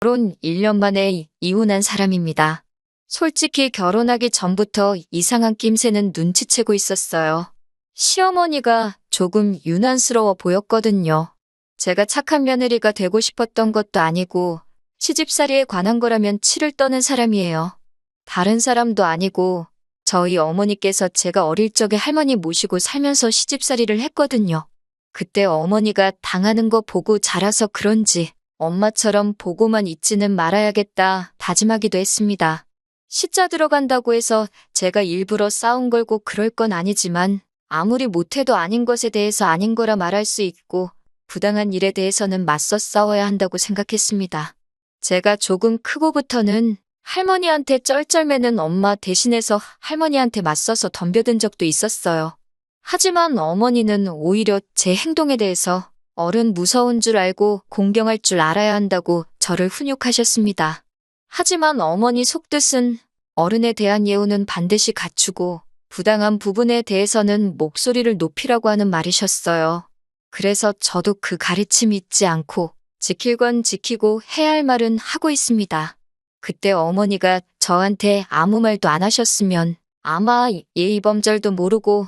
결혼 1년 만에 이혼한 사람입니다. 솔직히 결혼하기 전부터 이상한 낌새는 눈치채고 있었어요. 시어머니가 조금 유난스러워 보였거든요. 제가 착한 며느리가 되고 싶었던 것도 아니고 시집살이에 관한 거라면 치를 떠는 사람이에요. 다른 사람도 아니고 저희 어머니께서 제가 어릴 적에 할머니 모시고 살면서 시집살이를 했거든요. 그때 어머니가 당하는 거 보고 자라서 그런지 엄마처럼 보고만 있지는 말아야겠다 다짐하기도 했습니다. 시자 들어간다고 해서 제가 일부러 싸움 걸고 그럴 건 아니지만 아무리 못해도 아닌 것에 대해서 아닌 거라 말할 수 있고 부당한 일에 대해서는 맞서 싸워야 한다고 생각했습니다. 제가 조금 크고부터는 할머니한테 쩔쩔매는 엄마 대신해서 할머니한테 맞서서 덤벼든 적도 있었어요. 하지만 어머니는 오히려 제 행동에 대해서 어른 무서운 줄 알고 공경할 줄 알아야 한다고 저를 훈육하셨습니다. 하지만 어머니 속뜻은 어른에 대한 예우는 반드시 갖추고 부당한 부분에 대해서는 목소리를 높이라고 하는 말이셨어요. 그래서 저도 그 가르침 잊지 않고 지킬 건 지키고 해야 할 말은 하고 있습니다. 그때 어머니가 저한테 아무 말도 안 하셨으면 아마 예의범절도 모르고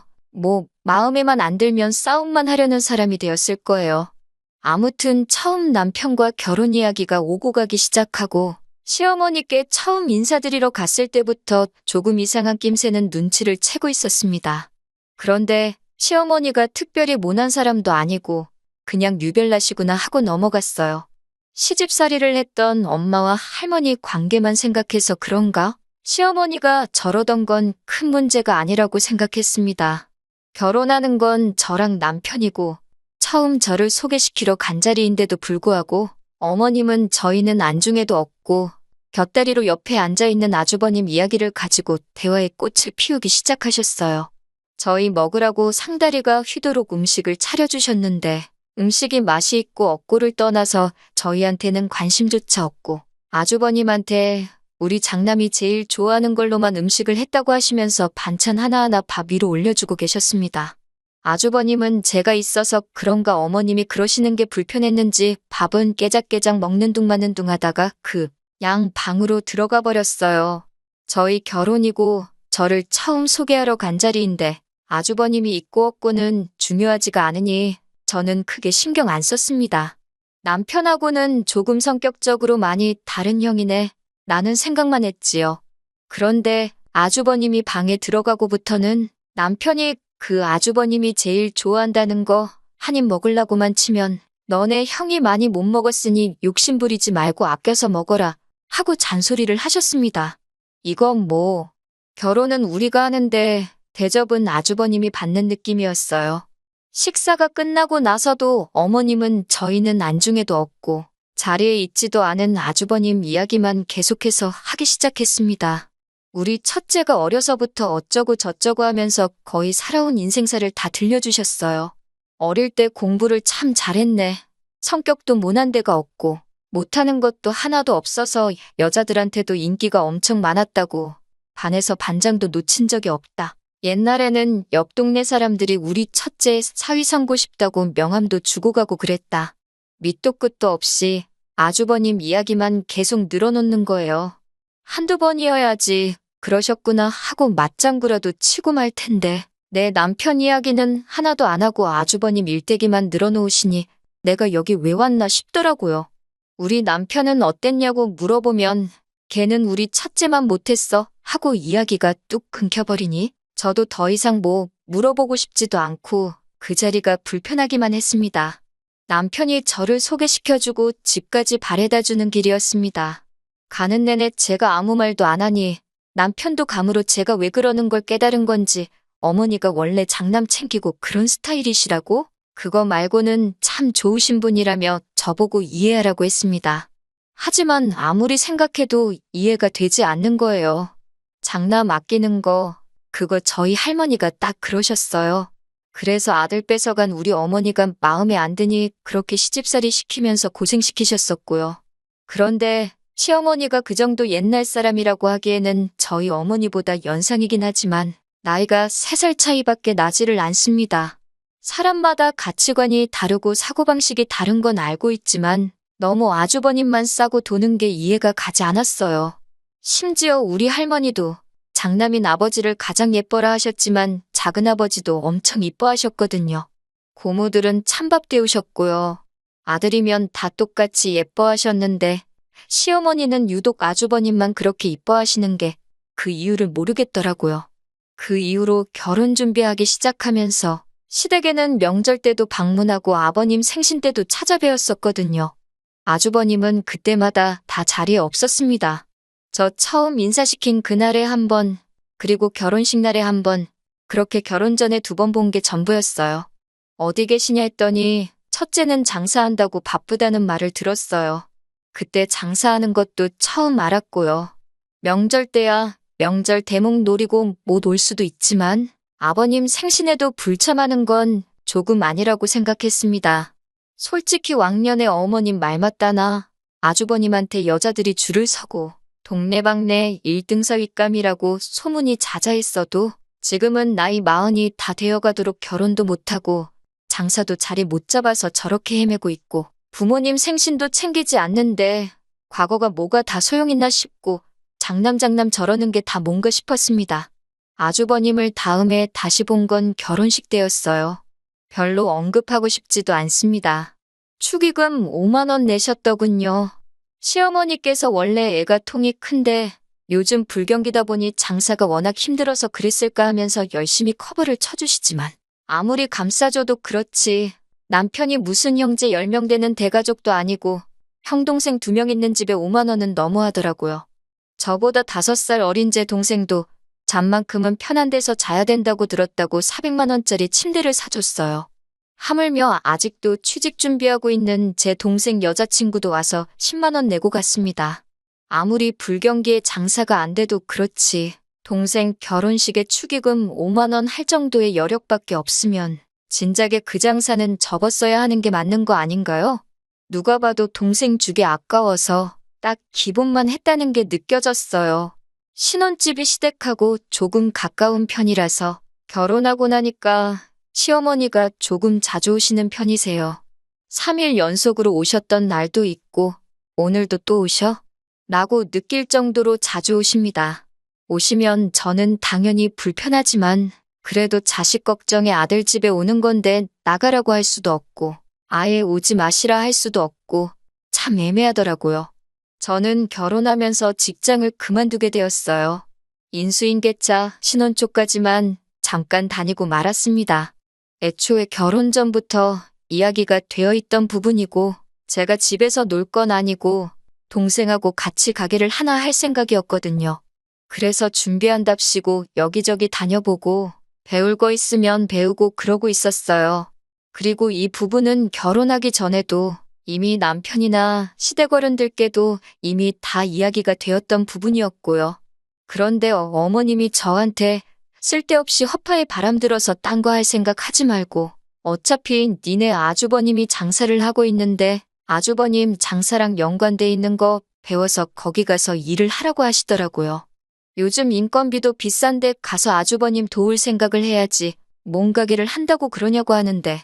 마음에만 안 들면 싸움만 하려는 사람이 되었을 거예요. 아무튼 처음 남편과 결혼 이야기가 오고 가기 시작하고 시어머니께 처음 인사드리러 갔을 때부터 조금 이상한 낌새는 눈치를 채고 있었습니다. 그런데 시어머니가 특별히 모난 사람도 아니고 그냥 유별나시구나 하고 넘어갔어요. 시집살이를 했던 엄마와 할머니 관계만 생각해서 그런가? 시어머니가 저러던 건 큰 문제가 아니라고 생각했습니다. 결혼하는 건 저랑 남편이고 처음 저를 소개시키러 간 자리인데도 불구하고 어머님은 저희는 안중에도 없고 곁다리로 옆에 앉아있는 아주버님 이야기를 가지고 대화의 꽃을 피우기 시작하셨어요. 저희 먹으라고 상다리가 휘도록 음식을 차려주셨는데 음식이 맛이 있고 없고를 떠나서 저희한테는 관심조차 없고 아주버님한테 우리 장남이 제일 좋아하는 걸로만 음식을 했다고 하시면서 반찬 하나하나 밥 위로 올려주고 계셨습니다. 아주버님은 제가 있어서 그런가 어머님이 그러시는 게 불편했는지 밥은 깨작깨작 먹는 둥 마는 둥 하다가 양 방으로 들어가 버렸어요. 저희 결혼이고 저를 처음 소개하러 간 자리인데 아주버님이 있고 없고는 중요하지가 않으니 저는 크게 신경 안 썼습니다. 남편하고는 조금 성격적으로 많이 다른 형이네 라는 생각만 했지요. 그런데 아주버님이 방에 들어가고부터는 남편이 그 아주버님이 제일 좋아한다는 거 한 입 먹으려고만 치면 너네 형이 많이 못 먹었으니 욕심 부리지 말고 아껴서 먹어라 하고 잔소리를 하셨습니다. 이건 결혼은 우리가 하는데 대접은 아주버님이 받는 느낌이었어요. 식사가 끝나고 나서도 어머님은 저희는 안중에도 없고 자리에 있지도 않은 아주버님 이야기만 계속해서 하기 시작했습니다. 우리 첫째가 어려서부터 어쩌고 저쩌고 하면서 거의 살아온 인생사를 다 들려주셨어요. 어릴 때 공부를 참 잘했네. 성격도 모난 데가 없고 못하는 것도 하나도 없어서 여자들한테도 인기가 엄청 많았다고 반에서 반장도 놓친 적이 없다. 옛날에는 옆 동네 사람들이 우리 첫째 사위 삼고 싶다고 명함도 주고 가고 그랬다. 밑도 끝도 없이 아주버님 이야기만 계속 늘어놓는 거예요. 한두 번이어야지 그러셨구나 하고 맞장구라도 치고 말 텐데 내 남편 이야기는 하나도 안 하고 아주버님 일대기만 늘어놓으시니 내가 여기 왜 왔나 싶더라고요. 우리 남편은 어땠냐고 물어보면 걔는 우리 첫째만 못했어 하고 이야기가 뚝 끊겨버리니 저도 더 이상 물어보고 싶지도 않고 그 자리가 불편하기만 했습니다. 남편이 저를 소개시켜주고 집까지 바래다주는 길이었습니다. 가는 내내 제가 아무 말도 안 하니 남편도 감으로 제가 왜 그러는 걸 깨달은 건지 어머니가 원래 장남 챙기고 그런 스타일이시라고? 그거 말고는 참 좋으신 분이라며 저보고 이해하라고 했습니다. 하지만 아무리 생각해도 이해가 되지 않는 거예요. 장남 아끼는 거 그거 저희 할머니가 딱 그러셨어요. 그래서 아들 뺏어간 우리 어머니가 마음에 안 드니 그렇게 시집살이 시키면서 고생시키셨었고요. 그런데 시어머니가 그 정도 옛날 사람이라고 하기에는 저희 어머니보다 연상이긴 하지만 나이가 3살 차이밖에 나지를 않습니다. 사람마다 가치관이 다르고 사고방식이 다른 건 알고 있지만 너무 아주버님만 싸고 도는 게 이해가 가지 않았어요. 심지어 우리 할머니도 장남인 아버지를 가장 예뻐라 하셨지만 작은아버지도 엄청 이뻐하셨거든요. 고모들은 찬밥 데우셨고요. 아들이면 다 똑같이 예뻐하셨는데 시어머니는 유독 아주버님만 그렇게 이뻐하시는 게 그 이유를 모르겠더라고요. 그 이후로 결혼 준비하기 시작하면서 시댁에는 명절 때도 방문하고 아버님 생신 때도 찾아뵈었었거든요. 아주버님은 그때마다 다 자리에 없었습니다. 저 처음 인사시킨 그날에 한 번, 그리고 결혼식 날에 한 번, 그렇게 결혼 전에 2번 본 게 전부였어요. 어디 계시냐 했더니 첫째는 장사한다고 바쁘다는 말을 들었어요. 그때 장사하는 것도 처음 알았고요. 명절 때야 명절 대목 노리고 못 올 수도 있지만 아버님 생신에도 불참하는 건 조금 아니라고 생각했습니다. 솔직히 왕년에 어머님 말 맞다나 아주버님한테 여자들이 줄을 서고 동네방네 1등사 윗감이라고 소문이 자자했어도 지금은 나이 40이 다 되어가도록 결혼도 못하고 장사도 자리 못 잡아서 저렇게 헤매고 있고 부모님 생신도 챙기지 않는데 과거가 뭐가 다 소용있나 싶고 장남 저러는 게 다 뭔가 싶었습니다. 아주버님을 다음에 다시 본 건 결혼식 때였어요. 별로 언급하고 싶지도 않습니다. 축의금 5만 원 내셨더군요. 시어머니께서 원래 애가 통이 큰데 요즘 불경기다 보니 장사가 워낙 힘들어서 그랬을까 하면서 열심히 커버를 쳐주시지만 아무리 감싸줘도 그렇지 남편이 무슨 형제 10명 되는 대가족도 아니고 형 동생 2명 있는 집에 5만 원은 너무하더라고요. 저보다 5살 어린 제 동생도 잠만큼은 편한 데서 자야 된다고 들었다고 400만 원짜리 침대를 사줬어요. 하물며 아직도 취직 준비하고 있는 제 동생 여자친구도 와서 10만 원 내고 갔습니다. 아무리 불경기에 장사가 안 돼도 그렇지 동생 결혼식에 축의금 5만 원 할 정도의 여력밖에 없으면 진작에 그 장사는 접었어야 하는 게 맞는 거 아닌가요? 누가 봐도 동생 주기 아까워서 딱 기본만 했다는 게 느껴졌어요. 신혼집이 시댁하고 조금 가까운 편이라서 결혼하고 나니까 시어머니가 조금 자주 오시는 편이세요. 3일 연속으로 오셨던 날도 있고 오늘도 또 오셔? 라고 느낄 정도로 자주 오십니다. 오시면 저는 당연히 불편하지만 그래도 자식 걱정에 아들 집에 오는 건데 나가라고 할 수도 없고 아예 오지 마시라 할 수도 없고 참 애매하더라고요. 저는 결혼하면서 직장을 그만두게 되었어요. 인수인계차 신혼 초까지만 잠깐 다니고 말았습니다. 애초에 결혼 전부터 이야기가 되어 있던 부분이고 제가 집에서 놀 건 아니고 동생하고 같이 가게를 하나 할 생각이었거든요. 그래서 준비한답시고 여기저기 다녀보고 배울 거 있으면 배우고 그러고 있었어요. 그리고 이 부분은 결혼하기 전에도 이미 남편이나 시댁 어른들께도 이미 다 이야기가 되었던 부분이었고요. 그런데 어머님이 저한테 쓸데없이 허파에 바람 들어서 딴 거 할 생각 하지 말고 어차피 니네 아주버님이 장사를 하고 있는데 아주버님 장사랑 연관돼 있는 거 배워서 거기 가서 일을 하라고 하시더라고요. 요즘 인건비도 비싼데 가서 아주버님 도울 생각을 해야지 뭔 가게를 한다고 그러냐고 하는데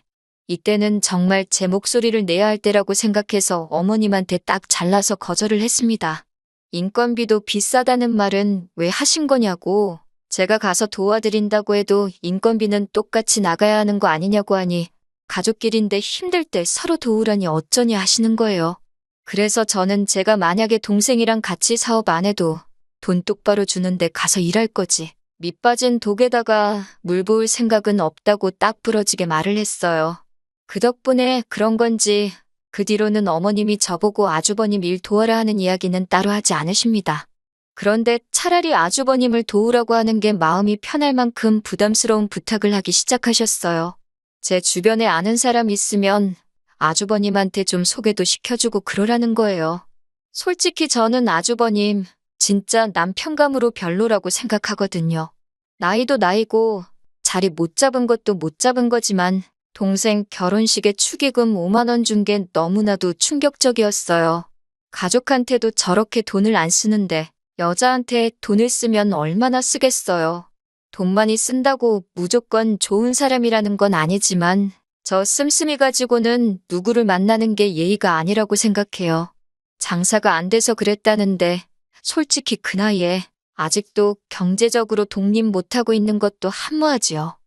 이때는 정말 제 목소리를 내야 할 때라고 생각해서 어머님한테 딱 잘라서 거절을 했습니다. 인건비도 비싸다는 말은 왜 하신 거냐고 제가 가서 도와드린다고 해도 인건비는 똑같이 나가야 하는 거 아니냐고 하니 가족끼리인데 힘들 때 서로 도우라니 어쩌냐 하시는 거예요. 그래서 저는 제가 만약에 동생이랑 같이 사업 안 해도 돈 똑바로 주는데 가서 일할 거지. 밑 빠진 독에다가 물 부을 생각은 없다고 딱 부러지게 말을 했어요. 그 덕분에 그런 건지 그 뒤로는 어머님이 저보고 아주버님 일 도와라 하는 이야기는 따로 하지 않으십니다. 그런데 차라리 아주버님을 도우라고 하는 게 마음이 편할 만큼 부담스러운 부탁을 하기 시작하셨어요. 제 주변에 아는 사람 있으면 아주버님한테 좀 소개도 시켜주고 그러라는 거예요. 솔직히 저는 아주버님 진짜 남편감으로 별로라고 생각하거든요. 나이도 나이고 자리 못 잡은 것도 못 잡은 거지만 동생 결혼식에 축의금 5만 원 준 게 너무나도 충격적이었어요. 가족한테도 저렇게 돈을 안 쓰는데 여자한테 돈을 쓰면 얼마나 쓰겠어요. 돈 많이 쓴다고 무조건 좋은 사람이라는 건 아니지만 저 씀씀이 가지고는 누구를 만나는 게 예의가 아니라고 생각해요. 장사가 안 돼서 그랬다는데 솔직히 그 나이에 아직도 경제적으로 독립 못하고 있는 것도 한무하지요.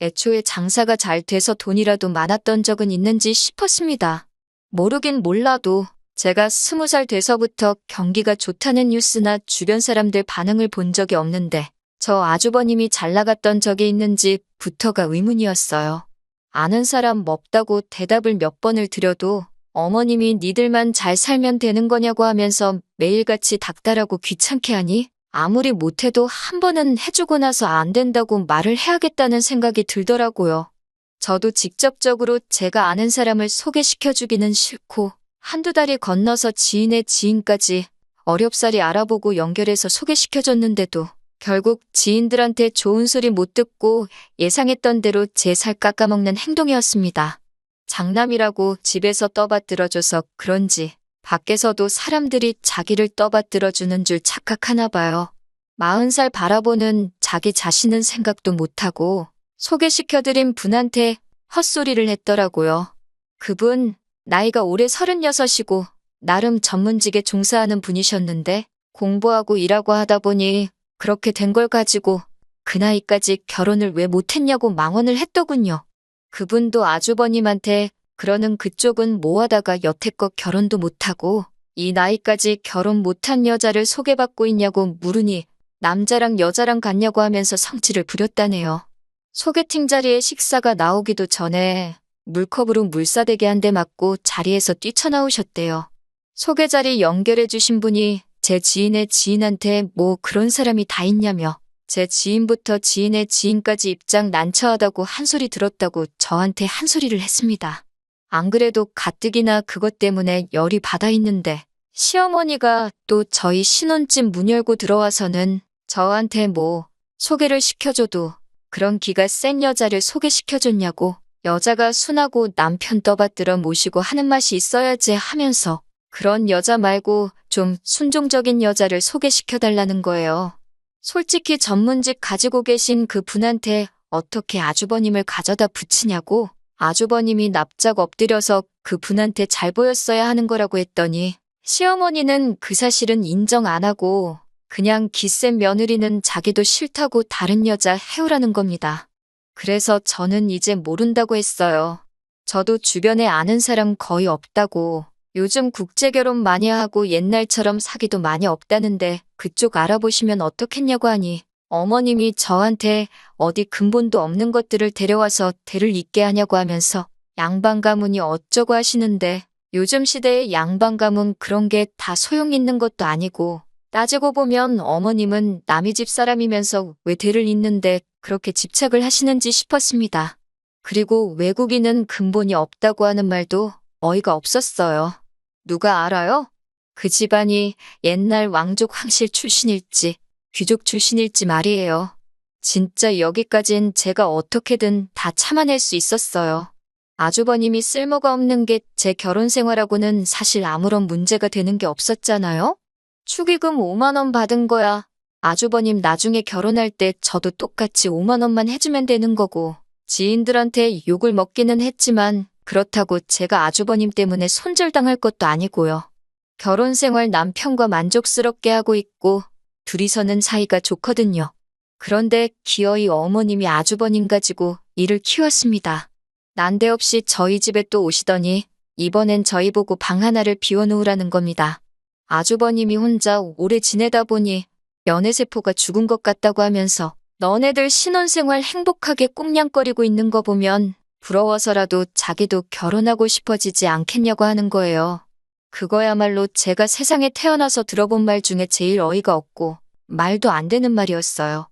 애초에 장사가 잘 돼서 돈이라도 많았던 적은 있는지 싶었습니다. 모르긴 몰라도 제가 20살 돼서부터 경기가 좋다는 뉴스나 주변 사람들 반응을 본 적이 없는데 저 아주버님이 잘 나갔던 적이 있는지부터가 의문이었어요. 아는 사람 없다고 대답을 몇 번을 드려도 어머님이 니들만 잘 살면 되는 거냐고 하면서 매일같이 닥달하고 귀찮게 하니 아무리 못해도 한 번은 해주고 나서 안 된다고 말을 해야겠다는 생각이 들더라고요. 저도 직접적으로 제가 아는 사람을 소개시켜주기는 싫고 한두 달이 건너서 지인의 지인까지 어렵사리 알아보고 연결해서 소개시켜줬는데도 결국 지인들한테 좋은 소리 못 듣고 예상했던 대로 제 살 깎아먹는 행동이었습니다. 장남이라고 집에서 떠받들어줘서 그런지 밖에서도 사람들이 자기를 떠받들어주는 줄 착각하나 봐요. 40살 바라보는 자기 자신은 생각도 못하고 소개시켜드린 분한테 헛소리를 했더라고요. 그분 나이가 올해 36이고 나름 전문직에 종사하는 분이셨는데 공부하고 일하고 하다 보니 그렇게 된 걸 가지고 그 나이까지 결혼을 왜 못했냐고 망언을 했더군요. 그분도 아주버님한테 그러는 그쪽은 뭐하다가 여태껏 결혼도 못하고 이 나이까지 결혼 못한 여자를 소개받고 있냐고 물으니 남자랑 여자랑 같냐고 하면서 성질을 부렸다네요. 소개팅 자리에 식사가 나오기도 전에 물컵으로 물사대기 한 대 맞고 자리에서 뛰쳐나오셨대요. 소개 자리 연결해 주신 분이 제 지인의 지인한테 뭐 그런 사람이 다 있냐며 제 지인부터 지인의 지인까지 입장 난처하다고 한 소리 들었다고 저한테 한 소리를 했습니다. 안 그래도 가뜩이나 그것 때문에 열이 받아 있는데 시어머니가 또 저희 신혼집 문 열고 들어와서는 저한테 뭐 소개를 시켜줘도 그런 기가 센 여자를 소개시켜줬냐고 여자가 순하고 남편 떠받들어 모시고 하는 맛이 있어야지 하면서 그런 여자 말고 좀 순종적인 여자를 소개시켜달라는 거예요. 솔직히 전문직 가지고 계신 그 분한테 어떻게 아주버님을 가져다 붙이냐고 아주버님이 납작 엎드려서 그 분한테 잘 보였어야 하는 거라고 했더니 시어머니는 그 사실은 인정 안 하고 그냥 기센 며느리는 자기도 싫다고 다른 여자 해오라는 겁니다. 그래서 저는 이제 모른다고 했어요. 저도 주변에 아는 사람 거의 없다고 요즘 국제결혼 많이 하고 옛날처럼 사기도 많이 없다는데 그쪽 알아보시면 어떻겠냐고 하니 어머님이 저한테 어디 근본도 없는 것들을 데려와서 대를 잇게 하냐고 하면서 양반 가문이 어쩌고 하시는데 요즘 시대의 양반 가문 그런 게 다 소용 있는 것도 아니고 따지고 보면 어머님은 남의 집 사람이면서 왜 대를 잇는데 그렇게 집착을 하시는지 싶었습니다. 그리고 외국인은 근본이 없다고 하는 말도 어이가 없었어요. 누가 알아요? 그 집안이 옛날 왕족 황실 출신일지 귀족 출신일지 말이에요. 진짜 여기까진 제가 어떻게든 다 참아낼 수 있었어요. 아주버님이 쓸모가 없는 게 제 결혼 생활하고는 사실 아무런 문제가 되는 게 없었잖아요? 축의금 5만 원 받은 거야. 아주버님 나중에 결혼할 때 저도 똑같이 5만 원만 해주면 되는 거고 지인들한테 욕을 먹기는 했지만 그렇다고 제가 아주버님 때문에 손절당할 것도 아니고요. 결혼 생활 남편과 만족스럽게 하고 있고 둘이서는 사이가 좋거든요. 그런데 기어이 어머님이 아주버님 가지고 일을 키웠습니다. 난데없이 저희 집에 또 오시더니 이번엔 저희 보고 방 하나를 비워놓으라는 겁니다. 아주버님이 혼자 오래 지내다 보니 연애세포가 죽은 것 같다고 하면서 너네들 신혼생활 행복하게 꽁냥거리고 있는 거 보면 부러워서라도 자기도 결혼하고 싶어지지 않겠냐고 하는 거예요. 그거야말로 제가 세상에 태어나서 들어본 말 중에 제일 어이가 없고 말도 안 되는 말이었어요.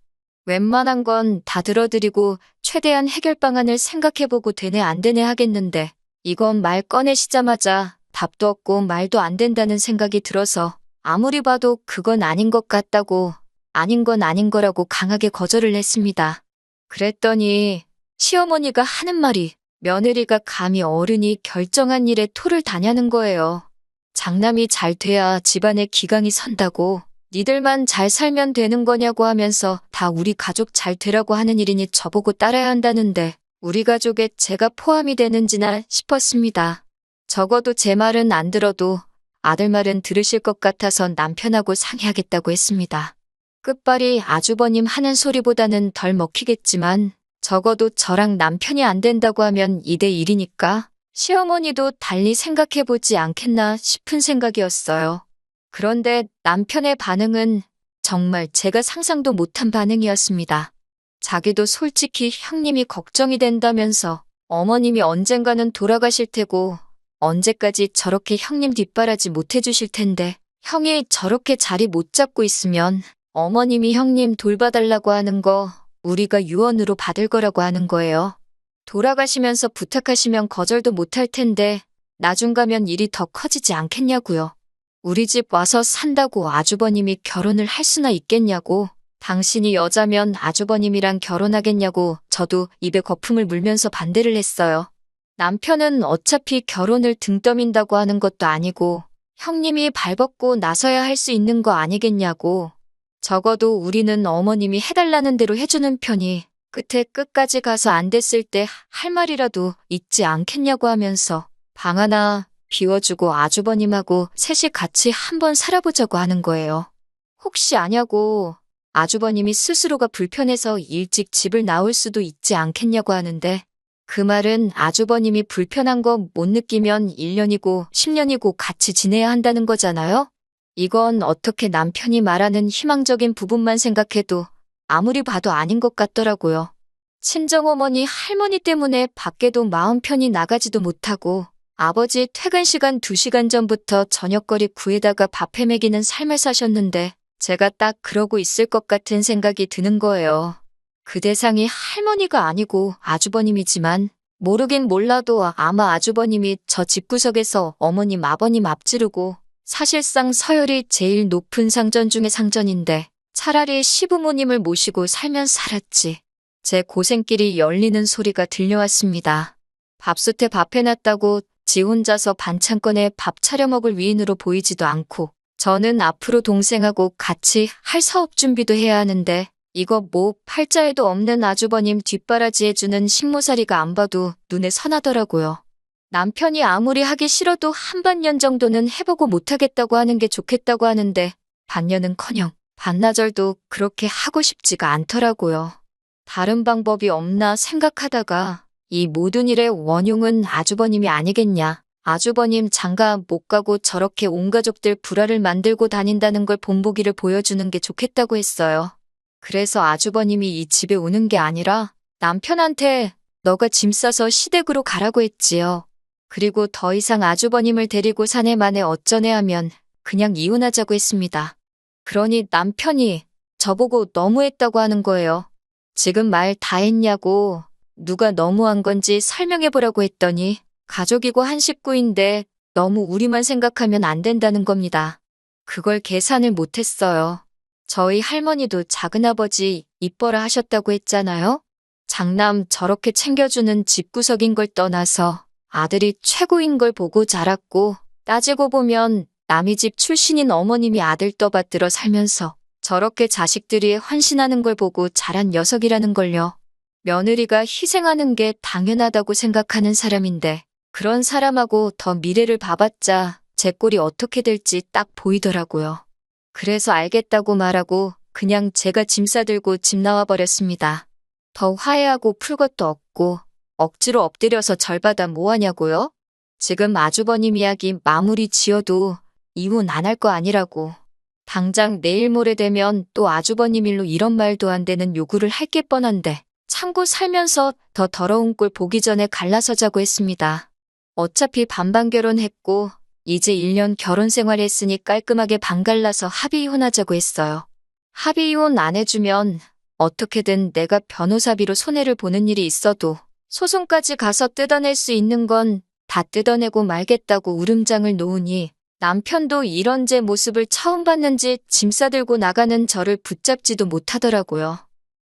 웬만한 건 다 들어드리고 최대한 해결 방안을 생각해보고 되네 안 되네 하겠는데 이건 말 꺼내시자마자 답도 없고 말도 안 된다는 생각이 들어서 아무리 봐도 그건 아닌 것 같다고 아닌 건 아닌 거라고 강하게 거절을 했습니다. 그랬더니 시어머니가 하는 말이 며느리가 감히 어른이 결정한 일에 토를 다냐는 거예요. 장남이 잘 돼야 집안에 기강이 선다고 니들만 잘 살면 되는 거냐고 하면서 다 우리 가족 잘 되라고 하는 일이니 저보고 따라야 한다는데 우리 가족에 제가 포함이 되는지나 싶었습니다. 적어도 제 말은 안 들어도 아들 말은 들으실 것 같아서 남편하고 상의하겠다고 했습니다. 끝발이 아주버님 하는 소리보다는 덜 먹히겠지만 적어도 저랑 남편이 안 된다고 하면 2대 1이니까 시어머니도 달리 생각해보지 않겠나 싶은 생각이었어요. 그런데 남편의 반응은 정말 제가 상상도 못한 반응이었습니다. 자기도 솔직히 형님이 걱정이 된다면서 어머님이 언젠가는 돌아가실 테고 언제까지 저렇게 형님 뒷바라지 못 해주실 텐데 형이 저렇게 자리 못 잡고 있으면 어머님이 형님 돌봐달라고 하는 거 우리가 유언으로 받을 거라고 하는 거예요. 돌아가시면서 부탁하시면 거절도 못할 텐데 나중 가면 일이 더 커지지 않겠냐고요. 우리 집 와서 산다고 아주버님이 결혼을 할 수나 있겠냐고. 당신이 여자면 아주버님이랑 결혼하겠냐고 저도 입에 거품을 물면서 반대를 했어요. 남편은 어차피 결혼을 등 떠민다고 하는 것도 아니고 형님이 발벗고 나서야 할 수 있는 거 아니겠냐고. 적어도 우리는 어머님이 해달라는 대로 해주는 편이 끝에 끝까지 가서 안 됐을 때 할 말이라도 있지 않겠냐고 하면서 방 하나 비워주고 아주버님하고 셋이 같이 한번 살아보자고 하는 거예요. 혹시 아냐고 아주버님이 스스로가 불편해서 일찍 집을 나올 수도 있지 않겠냐고 하는데 그 말은 아주버님이 불편한 거 못 느끼면 1년이고 10년이고 같이 지내야 한다는 거잖아요? 이건 어떻게 남편이 말하는 희망적인 부분만 생각해도 아무리 봐도 아닌 것 같더라고요. 친정어머니 할머니 때문에 밖에도 마음 편히 나가지도 못하고 아버지 퇴근 시간 2시간 전부터 저녁거리 구해다가 밥 해먹이는 삶을 사셨는데 제가 딱 그러고 있을 것 같은 생각이 드는 거예요. 그 대상이 할머니가 아니고 아주버님이지만 모르긴 몰라도 아마 아주버님이 저 집구석에서 어머님 아버님 앞지르고 사실상 서열이 제일 높은 상전 중의 상전인데 차라리 시부모님을 모시고 살면 살았지. 제 고생길이 열리는 소리가 들려왔습니다. 밥솥에 밥 해놨다고 지 혼자서 반찬 꺼내 밥 차려 먹을 위인으로 보이지도 않고 저는 앞으로 동생하고 같이 할 사업 준비도 해야 하는데 이거 뭐 팔자에도 없는 아주버님 뒷바라지 해주는 식모살이가 안 봐도 눈에 선하더라고요. 남편이 아무리 하기 싫어도 한반년 정도는 해보고 못하겠다고 하는 게 좋겠다고 하는데 반년은커녕 반나절도 그렇게 하고 싶지가 않더라고요. 다른 방법이 없나 생각하다가 이 모든 일의 원흉은 아주버님이 아니겠냐. 아주버님 장가 못 가고 저렇게 온 가족들 불화를 만들고 다닌다는 걸 본보기를 보여주는 게 좋겠다고 했어요. 그래서 아주버님이 이 집에 오는 게 아니라 남편한테 너가 짐 싸서 시댁으로 가라고 했지요. 그리고 더 이상 아주버님을 데리고 사내 만에 어쩌네 하면 그냥 이혼하자고 했습니다. 그러니 남편이 저보고 너무했다고 하는 거예요. 지금 말 다 했냐고 누가 너무한 건지 설명해보라고 했더니 가족이고 한 식구인데 너무 우리만 생각하면 안 된다는 겁니다. 그걸 계산을 못했어요. 저희 할머니도 작은아버지 이뻐라 하셨다고 했잖아요. 장남 저렇게 챙겨주는 집구석인 걸 떠나서 아들이 최고인 걸 보고 자랐고 따지고 보면 남의 집 출신인 어머님이 아들 떠받들어 살면서 저렇게 자식들이 헌신하는 걸 보고 자란 녀석이라는 걸요. 며느리가 희생하는 게 당연하다고 생각하는 사람인데 그런 사람하고 더 미래를 봐봤자 제 꼴이 어떻게 될지 딱 보이더라고요. 그래서 알겠다고 말하고 그냥 제가 짐 싸들고 집 나와버렸습니다. 더 화해하고 풀 것도 없고 억지로 엎드려서 절받아 뭐하냐고요? 지금 아주버님 이야기 마무리 지어도 이혼 안 할 거 아니라고. 당장 내일 모레 되면 또 아주버님 일로 이런 말도 안 되는 요구를 할 게 뻔한데 참고 살면서 더 더러운 꼴 보기 전에 갈라서자고 했습니다. 어차피 반반 결혼했고 이제 1년 결혼 생활했으니 깔끔하게 반 갈라서 합의 이혼하자고 했어요. 합의 이혼 안 해주면 어떻게든 내가 변호사비로 손해를 보는 일이 있어도 소송까지 가서 뜯어낼 수 있는 건 다 뜯어내고 말겠다고 울음장을 놓으니 남편도 이런 제 모습을 처음 봤는지 짐 싸들고 나가는 저를 붙잡지도 못하더라고요.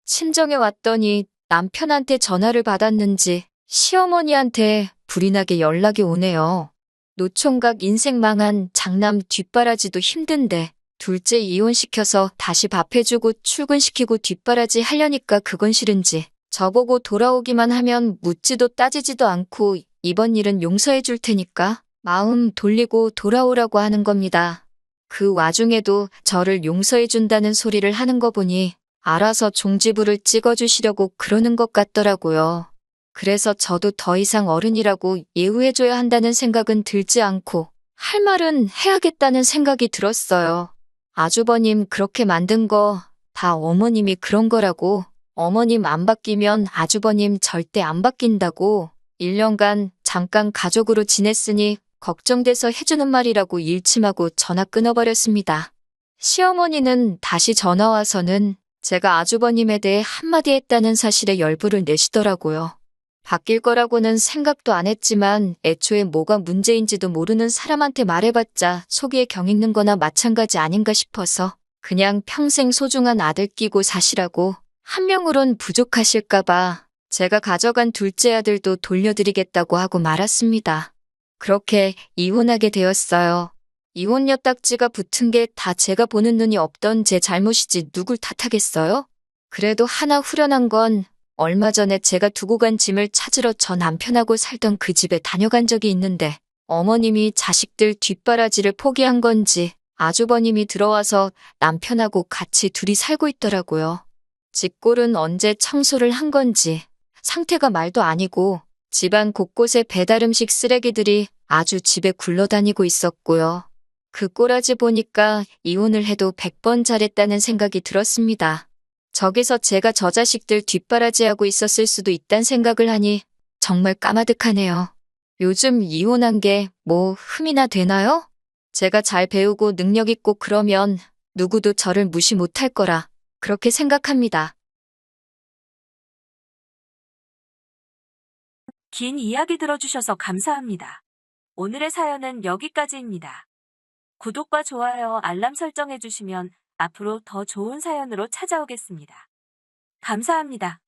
친정에 왔더니 남편한테 전화를 받았는지 시어머니한테 불이 나게 연락이 오네요. 노총각 인생 망한 장남 뒷바라지도 힘든데 둘째 이혼시켜서 다시 밥 해주고 출근시키고 뒷바라지 하려니까 그건 싫은지 저보고 돌아오기만 하면 묻지도 따지지도 않고 이번 일은 용서해 줄 테니까 마음 돌리고 돌아오라고 하는 겁니다. 그 와중에도 저를 용서해 준다는 소리를 하는 거 보니 알아서 종지부를 찍어주시려고 그러는 것 같더라고요. 그래서 저도 더 이상 어른이라고 예우해줘야 한다는 생각은 들지 않고 할 말은 해야겠다는 생각이 들었어요. 아주버님 그렇게 만든 거 다 어머님이 그런 거라고. 어머님 안 바뀌면 아주버님 절대 안 바뀐다고. 1년간 잠깐 가족으로 지냈으니 걱정돼서 해주는 말이라고 일침하고 전화 끊어버렸습니다. 시어머니는 다시 전화 와서는 제가 아주버님에 대해 한마디 했다는 사실에 열불을 내시더라고요. 바뀔 거라고는 생각도 안 했지만 애초에 뭐가 문제인지도 모르는 사람한테 말해봤자 속이에 경있는 거나 마찬가지 아닌가 싶어서 그냥 평생 소중한 아들 끼고 사시라고 한 명으론 부족하실까봐 제가 가져간 둘째 아들도 돌려드리겠다고 하고 말았습니다. 그렇게 이혼하게 되었어요. 이혼녀 딱지가 붙은 게 다 제가 보는 눈이 없던 제 잘못이지 누굴 탓하겠어요? 그래도 하나 후련한 건 얼마 전에 제가 두고 간 짐을 찾으러 저 남편하고 살던 그 집에 다녀간 적이 있는데 어머님이 자식들 뒷바라지를 포기한 건지 아주버님이 들어와서 남편하고 같이 둘이 살고 있더라고요. 집골은 언제 청소를 한 건지 상태가 말도 아니고 집안 곳곳에 배달음식 쓰레기들이 아주 집에 굴러다니고 있었고요. 그 꼬라지 보니까 이혼을 해도 100번 잘했다는 생각이 들었습니다. 저기서 제가 저 자식들 뒷바라지하고 있었을 수도 있단 생각을 하니 정말 까마득하네요. 요즘 이혼한 게 뭐 흠이나 되나요? 제가 잘 배우고 능력 있고 그러면 누구도 저를 무시 못할 거라 그렇게 생각합니다. 긴 이야기 들어주셔서 감사합니다. 오늘의 사연은 여기까지입니다. 구독과 좋아요, 알람 설정해주시면 앞으로 더 좋은 사연으로 찾아오겠습니다. 감사합니다.